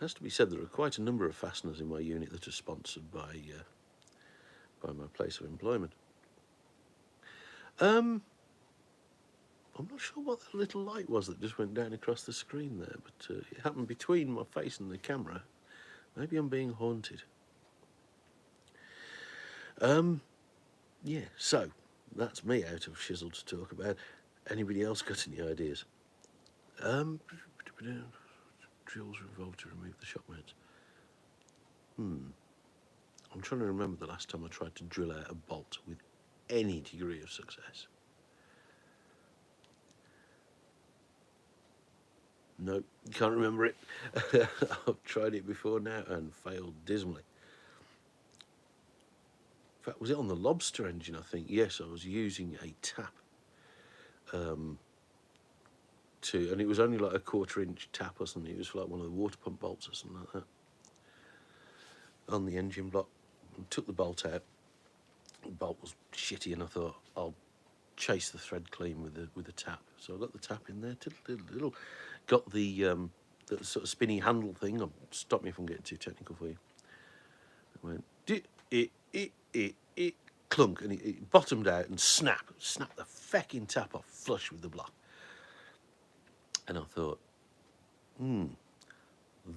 Speaker 1: has to be said there are quite a number of fasteners in my unit that are sponsored by by my place of employment. I'm not sure what that little light was that just went down across the screen there, but it happened between my face and the camera. Maybe I'm being haunted. Yeah, so that's me out of shizzle to talk about. Anybody else got any ideas? Drills are involved to remove the shock mounts. I'm trying to remember the last time I tried to drill out a bolt with any degree of success. Nope, can't remember it. I've tried it before now and failed dismally. In fact, was it on the lobster engine, I think? Yes, I was using a tap and it was only like a 1/4-inch tap or something. It was like one of the water pump bolts or something like that on the engine block. I took the bolt out. The bolt was shitty, and I thought I'll chase the thread clean with the tap. So I got the tap in there, tiddle, got the sort of spinny handle thing. Stop me if I'm getting too technical for you. I went it clunk, and it bottomed out and snapped the fecking tap off flush with the block. And I thought,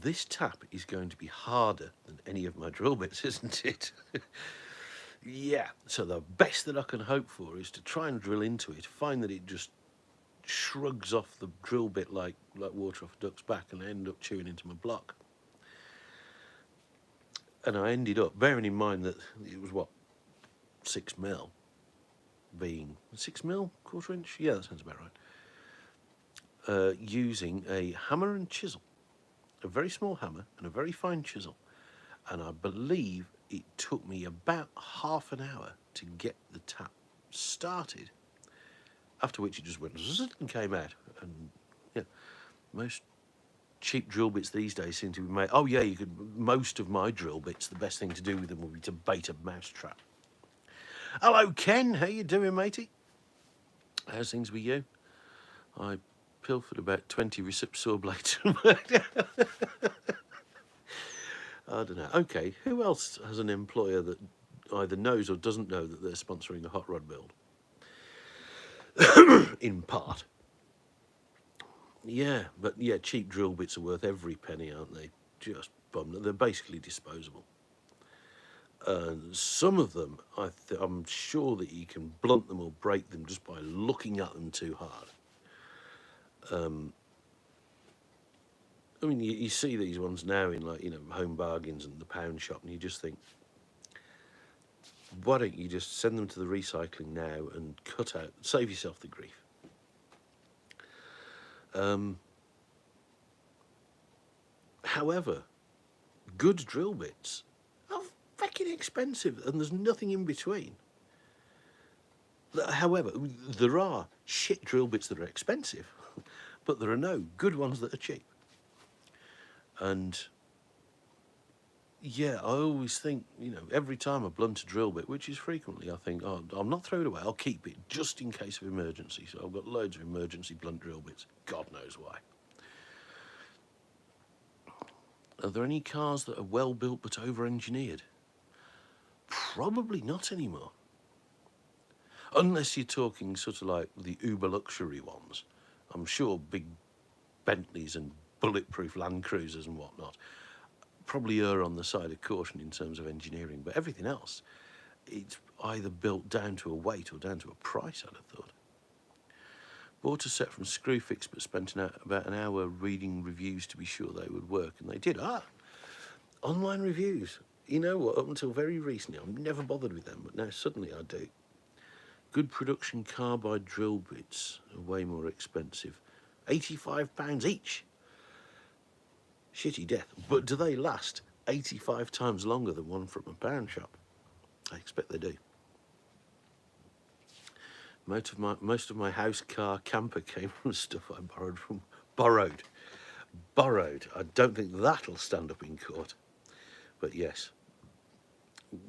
Speaker 1: this tap is going to be harder than any of my drill bits, isn't it? Yeah, so the best that I can hope for is to try and drill into it, find that it just shrugs off the drill bit like water off a duck's back, and I end up chewing into my block. And I ended up, bearing in mind that it was, 6mm, being 6mm, 1/4-inch? Yeah, that sounds about right. Using a hammer and chisel, a very small hammer and a very fine chisel. And I believe it took me about half an hour to get the tap started, after which it just went zzz and came out. And yeah, most cheap drill bits these days seem to be made. Oh yeah, most of my drill bits, the best thing to do with them would be to bait a mouse trap. Hello Ken, how you doing, matey? How's things with you? I pilfered about 20 recip saw blades. I don't know. Okay, who else has an employer that either knows or doesn't know that they're sponsoring a hot rod build? In part. Yeah, but yeah, cheap drill bits are worth every penny, aren't they? Just bum. They're basically disposable. And some of them, I'm sure that you can blunt them or break them just by looking at them too hard. I mean, you see these ones now in, like, Home Bargains and the pound shop, and you just think, why don't you just send them to the recycling now and cut out, save yourself the grief. However, good drill bits are fucking expensive, and there's nothing in between. However, there are shit drill bits that are expensive, but there are no good ones that are cheap. And yeah, I always think, every time I blunt a drill bit, which is frequently, I think, oh, I'm not throwing it away, I'll keep it just in case of emergency. So I've got loads of emergency blunt drill bits, God knows why. Are there any cars that are well built but over-engineered? Probably not anymore. Unless you're talking sort of like the uber luxury ones. I'm sure big Bentleys and bulletproof Land Cruisers and whatnot probably err on the side of caution in terms of engineering, but everything else, it's either built down to a weight or down to a price, I'd have thought. Bought a set from Screwfix, but spent about an hour reading reviews to be sure they would work, and they did. Online reviews. You know what, up until very recently, I've never bothered with them, but now suddenly I do. Good production carbide drill bits are way more expensive. £85 each. Shitty death. But do they last 85 times longer than one from a pound shop? I expect they do. Most of my house, car, camper came from stuff I borrowed. I don't think that'll stand up in court. But yes, it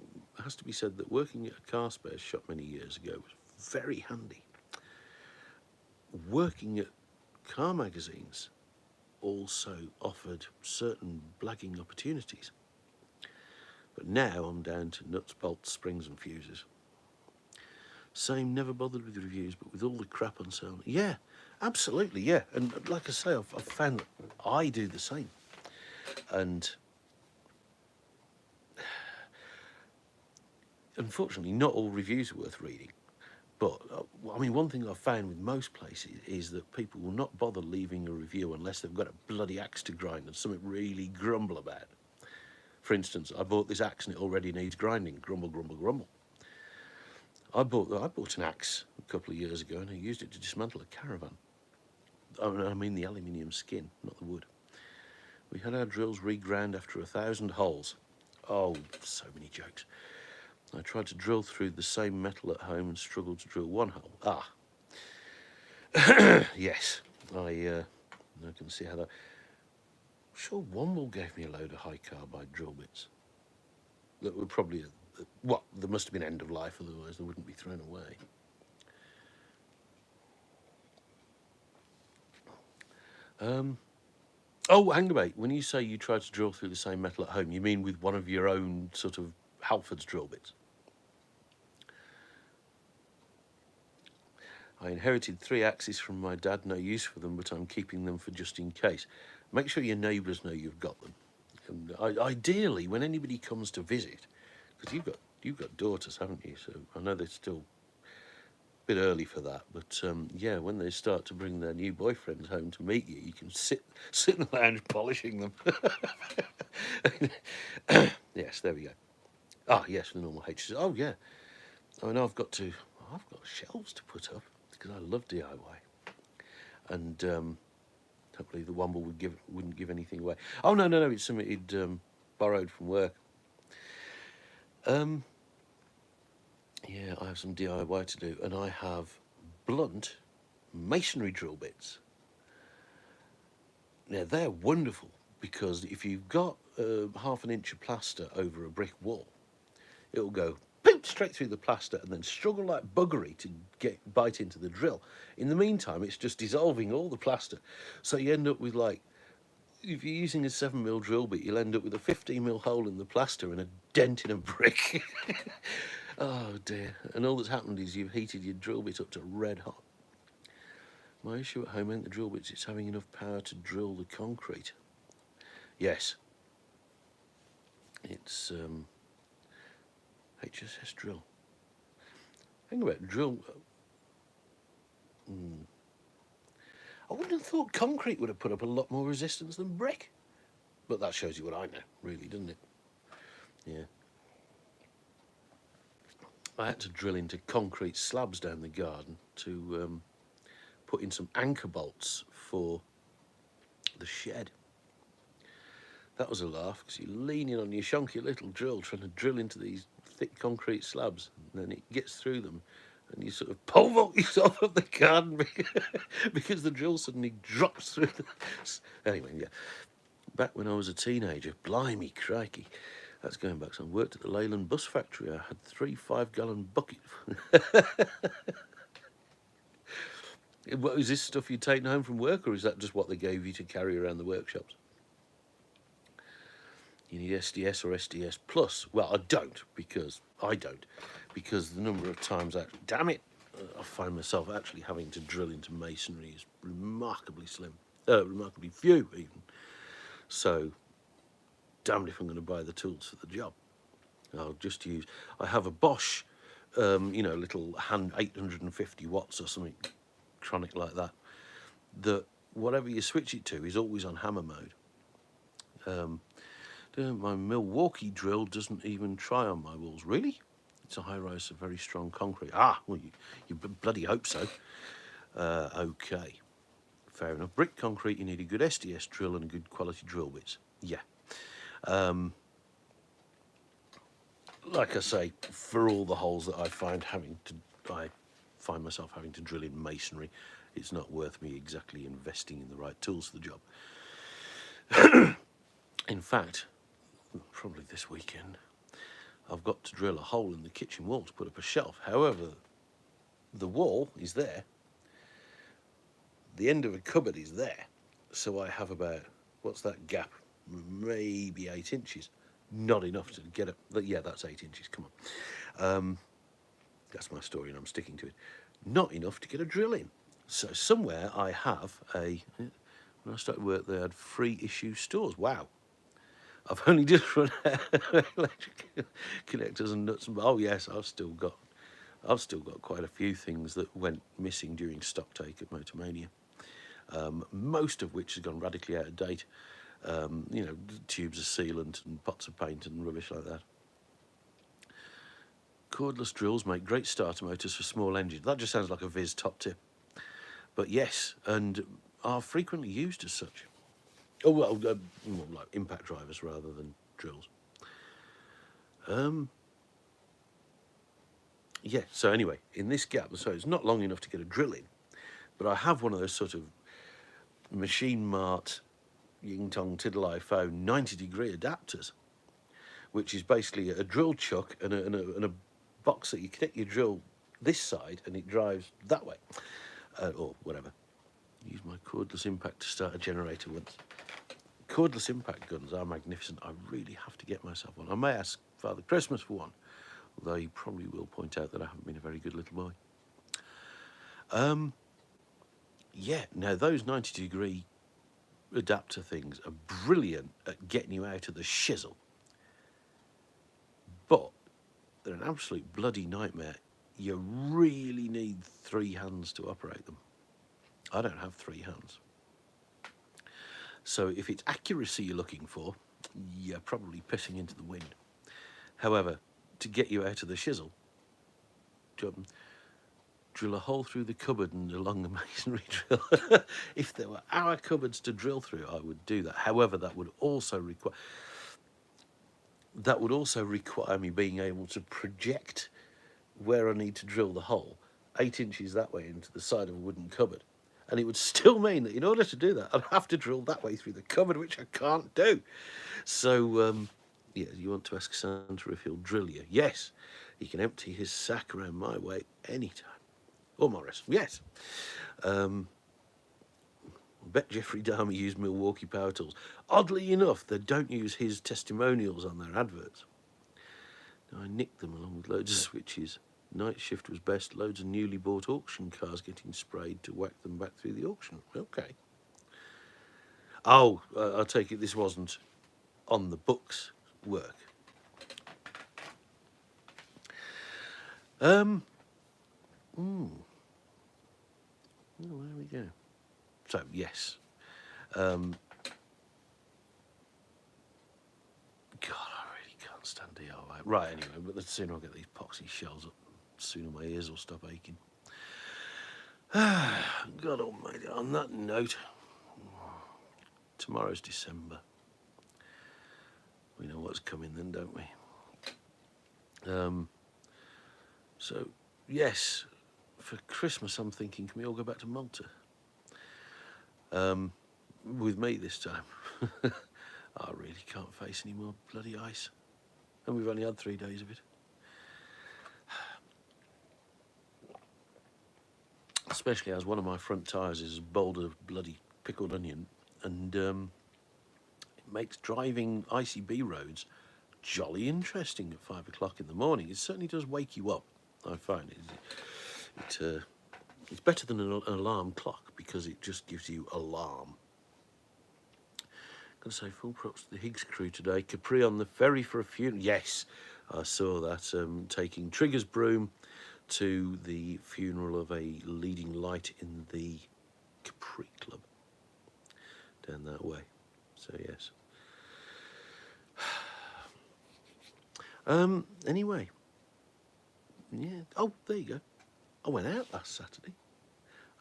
Speaker 1: has to be said that working at a car spares shop many years ago was very handy. Working at car magazines also offered certain blagging opportunities. But now I'm down to nuts, bolts, springs and fuses. Same, never bothered with reviews, but with all the crap on sale. Yeah, absolutely, yeah. And like I say, I've found that I do the same. And unfortunately, not all reviews are worth reading. But, I mean, one thing I've found with most places is that people will not bother leaving a review unless they've got a bloody axe to grind and something really grumble about. For instance, I bought this axe and it already needs grinding. Grumble, grumble, grumble. I bought an axe a couple of years ago and I used it to dismantle a caravan. I mean the aluminium skin, not the wood. We had our drills reground after 1,000 holes. Oh, so many jokes. I tried to drill through the same metal at home and struggled to drill one hole. Ah, yes, I can see how that... I'm sure Womble gave me a load of high carbide drill bits that were probably, well, there must have been end of life, otherwise they wouldn't be thrown away. Oh, hang about. When you say you tried to drill through the same metal at home, you mean with one of your own sort of Halford's drill bits? I inherited 3 axes from my dad, no use for them, but I'm keeping them for just in case. Make sure your neighbours know you've got them. And ideally, when anybody comes to visit, because you've got daughters, haven't you? So I know they're still a bit early for that, but yeah, when they start to bring their new boyfriends home to meet you, you can sit in the lounge polishing them. Yes, there we go. Ah, yes, the normal H's. Oh yeah. I mean, I've got shelves to put up because I love DIY, and hopefully the Womble wouldn't give anything away. Oh no, it's something he'd borrowed from work. Yeah, I have some DIY to do, and I have blunt masonry drill bits. Now they're wonderful because if you've got half an inch of plaster over a brick wall, it'll go boop, straight through the plaster and then struggle like buggery to bite into the drill. In the meantime, it's just dissolving all the plaster. So you end up with, like, if you're using a 7mm drill bit, you'll end up with a 15mm hole in the plaster and a dent in a brick. Oh dear. And all that's happened is you've heated your drill bit up to red hot. My issue at home ain't the drill bits, it's having enough power to drill the concrete. Yes. It's HSS drill. Hang about drill. I wouldn't have thought concrete would have put up a lot more resistance than brick. But that shows you what I know, really, doesn't it? Yeah. I had to drill into concrete slabs down the garden to put in some anchor bolts for the shed. That was a laugh, because you're leaning on your shonky little drill trying to drill into these thick concrete slabs, and then it gets through them, and you sort of pole vault yourself up the garden because the drill suddenly drops through the... Anyway, yeah. Back when I was a teenager, blimey, crikey, that's going back. So I worked at the Leyland bus factory. I had 3 5-gallon buckets. What, is this stuff you'd taken home from work, or is that just what they gave you to carry around the workshops? You need SDS or SDS Plus. Well, I don't, because the number of times, damn it, I find myself actually having to drill into masonry is remarkably slim, remarkably few even. So, damned if I'm going to buy the tools for the job. I'll just use, I have a Bosch, little hand 850 watts or something chronic like that, that whatever you switch it to is always on hammer mode. My Milwaukee drill doesn't even try on my walls. Really? It's a high-rise of very strong concrete. Ah, well, you bloody hope so. Okay, fair enough. Brick concrete, you need a good SDS drill and a good quality drill bits. Yeah. Like I say, for all the holes that I find myself having to drill in masonry, it's not worth me exactly investing in the right tools for the job. In fact, probably this weekend, I've got to drill a hole in the kitchen wall to put up a shelf. However, the wall is there. The end of a cupboard is there. So I have about, what's that gap? Maybe 8 inches. not enough to get it. Yeah, that's 8 inches. Come on. That's my story, and I'm sticking to it. Not enough to get a drill in. So somewhere I have when I started work, they had free issue stores. Wow. I've only just run out of electric connectors and nuts and oh yes, I've still got quite a few things that went missing during stock take at Motormania. Most of which has gone radically out of date. Tubes of sealant and pots of paint and rubbish like that. Cordless drills make great starter motors for small engines. That just sounds like a Viz top tip. But yes, and are frequently used as such. Oh, well, more like impact drivers rather than drills. Yeah, so anyway, in this gap, so it's not long enough to get a drill in, but I have one of those sort of Machine Mart, Ying Tong Tiddle iPhone 90-degree adapters, which is basically a drill chuck and a box that you connect your drill this side and it drives that way, or whatever. Use my cordless impact to start a generator once. Cordless impact guns are magnificent. I really have to get myself one. I may ask Father Christmas for one, although he probably will point out that I haven't been a very good little boy. Yeah, now those 90-degree adapter things are brilliant at getting you out of the shizzle, but they're an absolute bloody nightmare. You really need 3 hands to operate them. I don't have 3 hands. So if it's accuracy you're looking for, you're probably pissing into the wind. However, to get you out of the shizzle, drill a hole through the cupboard and along the masonry drill. If there were our cupboards to drill through, I would do that. However, that would also require me being able to project where I need to drill the hole 8 inches that way into the side of a wooden cupboard. And it would still mean that in order to do that, I'd have to drill that way through the cupboard, which I can't do. So, yeah, you want to ask Santa if he'll drill you? Yes, he can empty his sack around my way anytime. Or Morris, yes. I bet Jeffrey Dahmer used Milwaukee power tools. Oddly enough, they don't use his testimonials on their adverts. Now, I nicked them along with loads of switches. Night shift was best. Loads of newly bought auction cars getting sprayed to whack them back through the auction. Okay. Oh, I take it this wasn't on the books work. Well, there we go. So, yes. God, I really can't stand DIY. Right, anyway, but the sooner I get these epoxy shells up, the sooner my ears will stop aching. God almighty, on that note, tomorrow's December. We know what's coming then, don't we? So, yes, for Christmas I'm thinking, can we all go back to Malta? With me this time. I really can't face any more bloody ice. And we've only had 3 days of it. Especially as one of my front tyres is as bold as bloody pickled onion. And it makes driving ICB roads jolly interesting at 5 o'clock in the morning. It certainly does wake you up, I find. It's better than an alarm clock because it just gives you alarm. Got to say, full props to the Higgs crew today. Capri on the ferry for a funeral. Yes, I saw that. Taking Trigger's broom to the funeral of a leading light in the Capri Club down that way. So yes. Anyway, yeah. Oh, there you go. I went out last Saturday.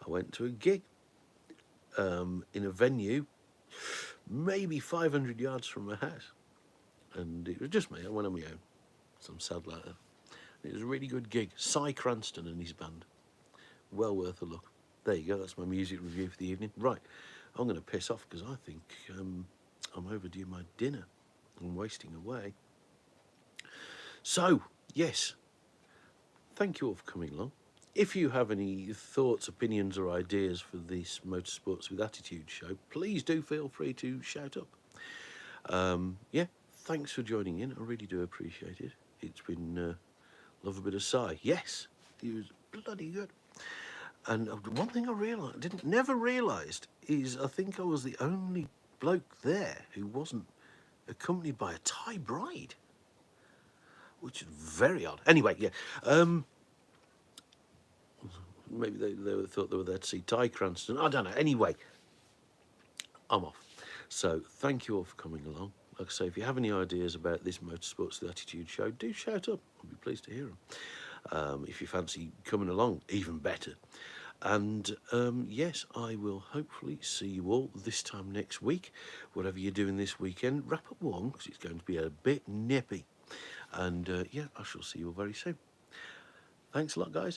Speaker 1: I went to a gig in a venue, maybe 500 yards from my house, and it was just me. I went on my own. Some sad like that. It was a really good gig. Cy Cranston and his band. Well worth a look. There you go. That's my music review for the evening. Right, I'm going to piss off because I think I'm overdue my dinner. I'm wasting away. So, yes, thank you all for coming along. If you have any thoughts, opinions or ideas for this Motorsports with Attitude show, please do feel free to shout up. Yeah, thanks for joining in. I really do appreciate it. It's been love a bit of sigh. Yes, he was bloody good. And one thing I never realised is I think I was the only bloke there who wasn't accompanied by a Thai bride, which is very odd. Anyway, yeah. Maybe they thought they were there to see Ty Cranston. I don't know. Anyway, I'm off. So thank you all for coming along. Like I say, if you have any ideas about this Motorsports The Attitude Show, do shout up. I'll be pleased to hear them. If you fancy coming along, even better. And yes, I will hopefully see you all this time next week. Whatever you're doing this weekend, wrap up warm because it's going to be a bit nippy. And yeah, I shall see you all very soon. Thanks a lot, guys.